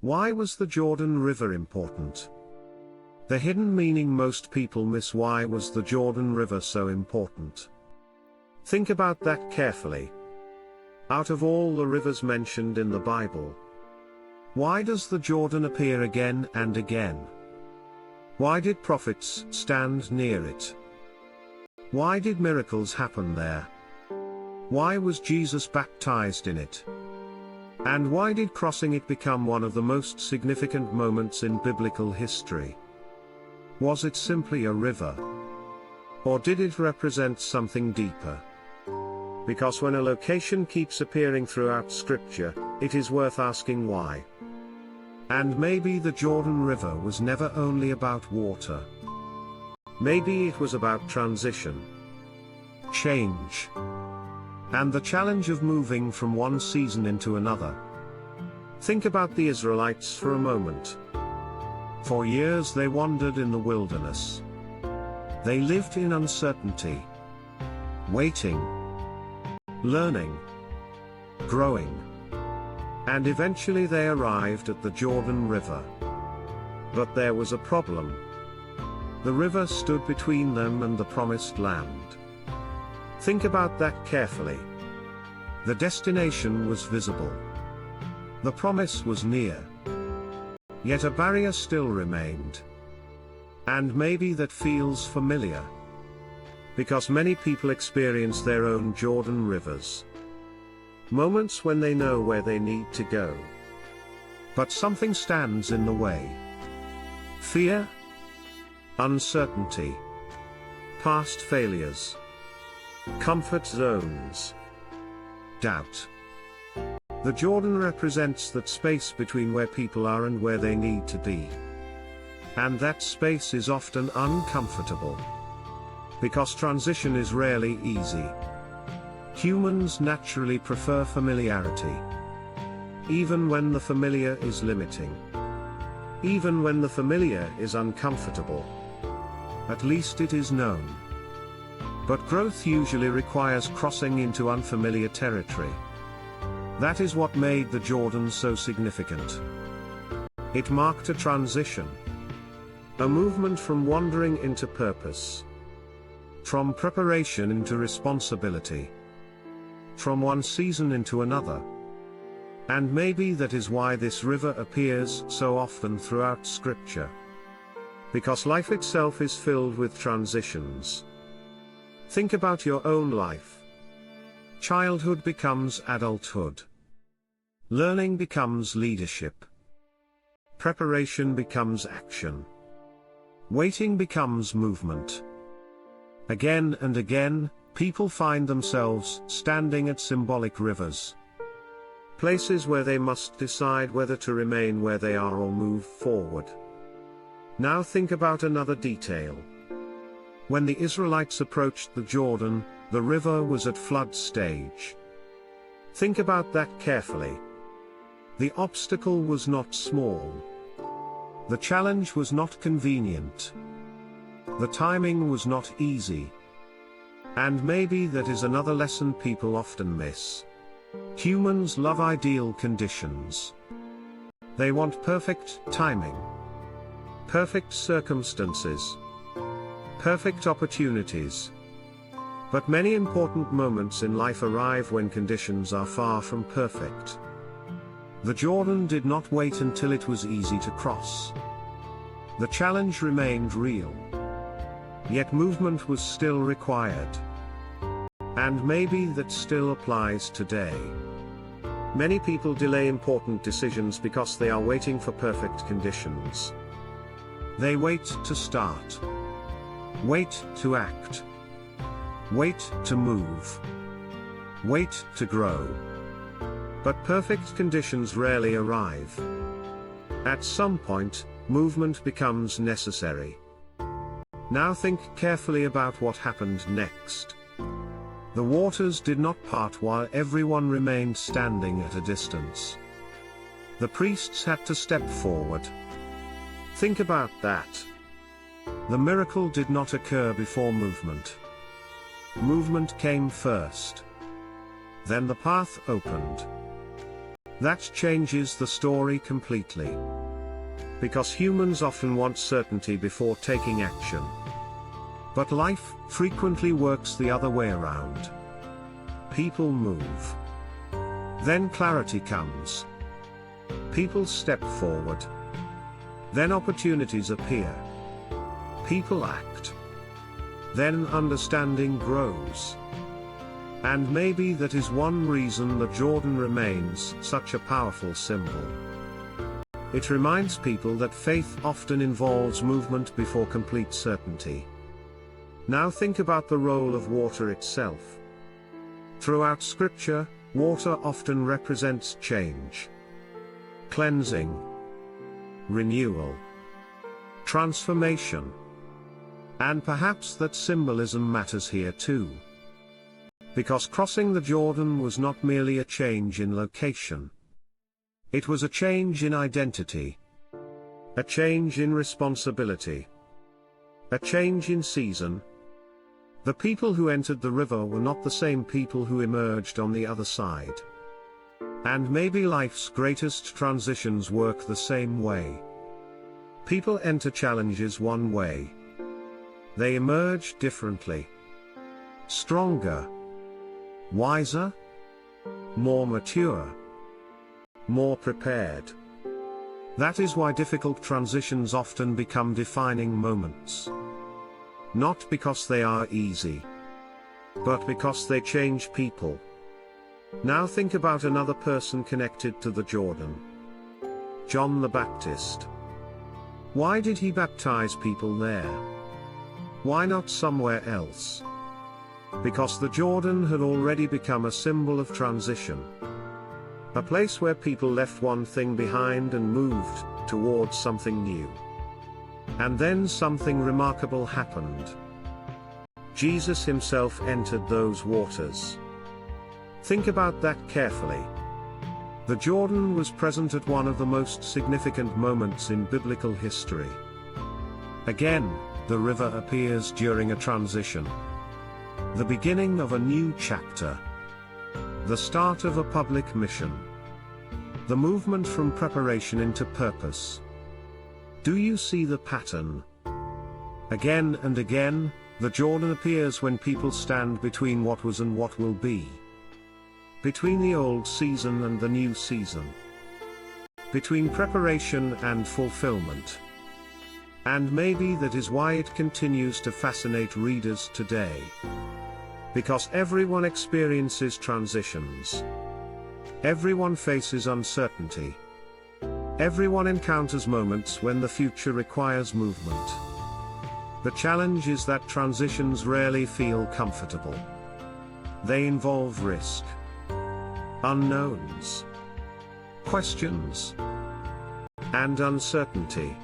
Why was the Jordan River important? The hidden meaning most people miss. Why was the Jordan River so important? Think about that carefully. Out of all the rivers mentioned in the Bible, why does the Jordan appear again and again? Why did prophets stand near it? Why did miracles happen there? Why was Jesus baptized in it? And why did crossing it become one of the most significant moments in biblical history? Was it simply a river? Or did it represent something deeper? Because when a location keeps appearing throughout Scripture, it is worth asking why. And maybe the Jordan River was never only about water. Maybe it was about transition, change, and the challenge of moving from one season into another. Think about the Israelites for a moment. For years they wandered in the wilderness. They lived in uncertainty, waiting, learning, growing. And eventually they arrived at the Jordan River. But there was a problem. The river stood between them and the promised land. Think about that carefully. The destination was visible. The promise was near. Yet a barrier still remained. And maybe that feels familiar. Because many people experience their own Jordan rivers. Moments when they know where they need to go. But something stands in the way. Fear, uncertainty, past failures, comfort zones, doubt. The Jordan represents that space between where people are and where they need to be. And that space is often uncomfortable. Because transition is rarely easy. Humans naturally prefer familiarity. Even when the familiar is limiting. Even when the familiar is uncomfortable. At least it is known. But growth usually requires crossing into unfamiliar territory. That is what made the Jordan so significant. It marked a transition. A movement from wandering into purpose. From preparation into responsibility. From one season into another. And maybe that is why this river appears so often throughout Scripture. Because life itself is filled with transitions. Think about your own life. Childhood becomes adulthood. Learning becomes leadership. Preparation becomes action. Waiting becomes movement. Again and again, people find themselves standing at symbolic rivers. Places where they must decide whether to remain where they are or move forward. Now think about another detail. When the Israelites approached the Jordan, the river was at flood stage. Think about that carefully. The obstacle was not small. The challenge was not convenient. The timing was not easy. And maybe that is another lesson people often miss. Humans love ideal conditions. They want perfect timing. Perfect circumstances. Perfect opportunities. But many important moments in life arrive when conditions are far from perfect. The Jordan did not wait until it was easy to cross. The challenge remained real. Yet movement was still required. And maybe that still applies today. Many people delay important decisions because they are waiting for perfect conditions. They wait to start. Wait to act. Wait to move. Wait to grow. But perfect conditions rarely arrive. At some point, movement becomes necessary. Now think carefully about what happened next. The waters did not part while everyone remained standing at a distance. The priests had to step forward. Think about that. The miracle did not occur before movement. Movement came first. Then the path opened. That changes the story completely. Because humans often want certainty before taking action. But life frequently works the other way around. People move. Then clarity comes. People step forward. Then opportunities appear. People act. Then understanding grows. And maybe that is one reason the Jordan remains such a powerful symbol. It reminds people that faith often involves movement before complete certainty. Now think about the role of water itself. Throughout Scripture, water often represents change, cleansing, renewal, transformation. And perhaps that symbolism matters here too. Because crossing the Jordan was not merely a change in location. It was a change in identity. A change in responsibility. A change in season. The people who entered the river were not the same people who emerged on the other side. And maybe life's greatest transitions work the same way. People enter challenges one way. They emerge differently. Stronger. Wiser. More mature. More prepared. That is why difficult transitions often become defining moments. Not because they are easy, but because they change people. Now think about another person connected to the Jordan. John the Baptist. Why did he baptize people there? Why not somewhere else? Because the Jordan had already become a symbol of transition. A place where people left one thing behind and moved towards something new. And then something remarkable happened. Jesus himself entered those waters. Think about that carefully. The Jordan was present at one of the most significant moments in biblical history. Again, the river appears during a transition. The beginning of a new chapter. The start of a public mission. The movement from preparation into purpose. Do you see the pattern? Again and again, the Jordan appears when people stand between what was and what will be. Between the old season and the new season. Between preparation and fulfillment. And maybe that is why it continues to fascinate readers today. Because everyone experiences transitions. Everyone faces uncertainty. Everyone encounters moments when the future requires movement. The challenge is that transitions rarely feel comfortable. They involve risk, unknowns, questions, and uncertainty.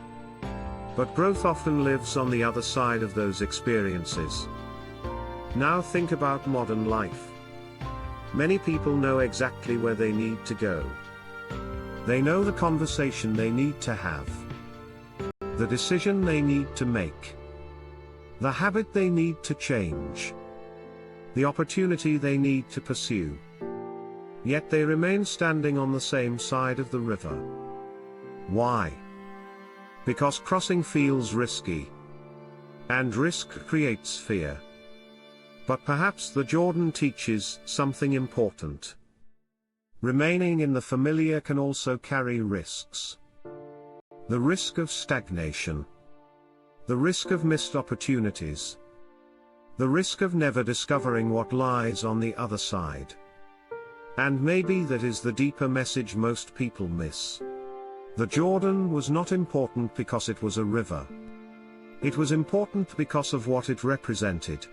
But growth often lives on the other side of those experiences. Now think about modern life. Many people know exactly where they need to go. They know the conversation they need to have. The decision they need to make. The habit they need to change. The opportunity they need to pursue. Yet they remain standing on the same side of the river. Why? Because crossing feels risky. And risk creates fear. But perhaps the Jordan teaches something important. Remaining in the familiar can also carry risks. The risk of stagnation. The risk of missed opportunities. The risk of never discovering what lies on the other side. And maybe that is the deeper message most people miss. The Jordan was not important because it was a river. It was important because of what it represented.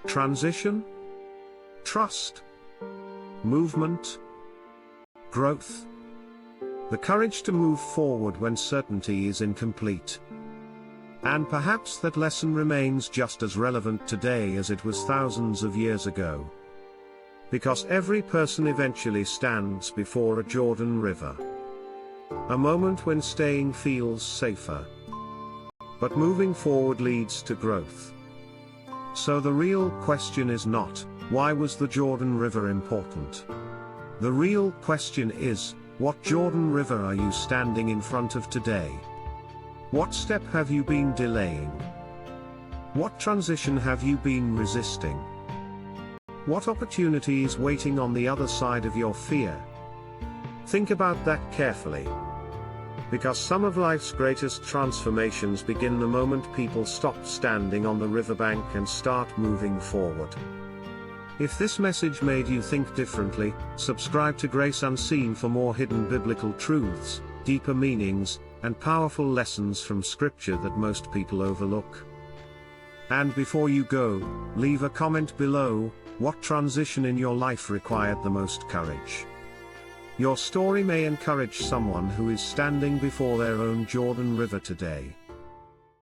Transition, trust, movement, growth. The courage to move forward when certainty is incomplete. And perhaps that lesson remains just as relevant today as it was thousands of years ago. Because every person eventually stands before a Jordan River. A moment when staying feels safer. But moving forward leads to growth. So the real question is not, why was the Jordan River important? The real question is, what Jordan River are you standing in front of today? What step have you been delaying? What transition have you been resisting? What opportunity is waiting on the other side of your fear? Think about that carefully. Because some of life's greatest transformations begin the moment people stop standing on the riverbank and start moving forward. If this message made you think differently, subscribe to Grace Unseen for more hidden biblical truths, deeper meanings, and powerful lessons from Scripture that most people overlook. And before you go, leave a comment below. What transition in your life required the most courage? Your story may encourage someone who is standing before their own Jordan River today.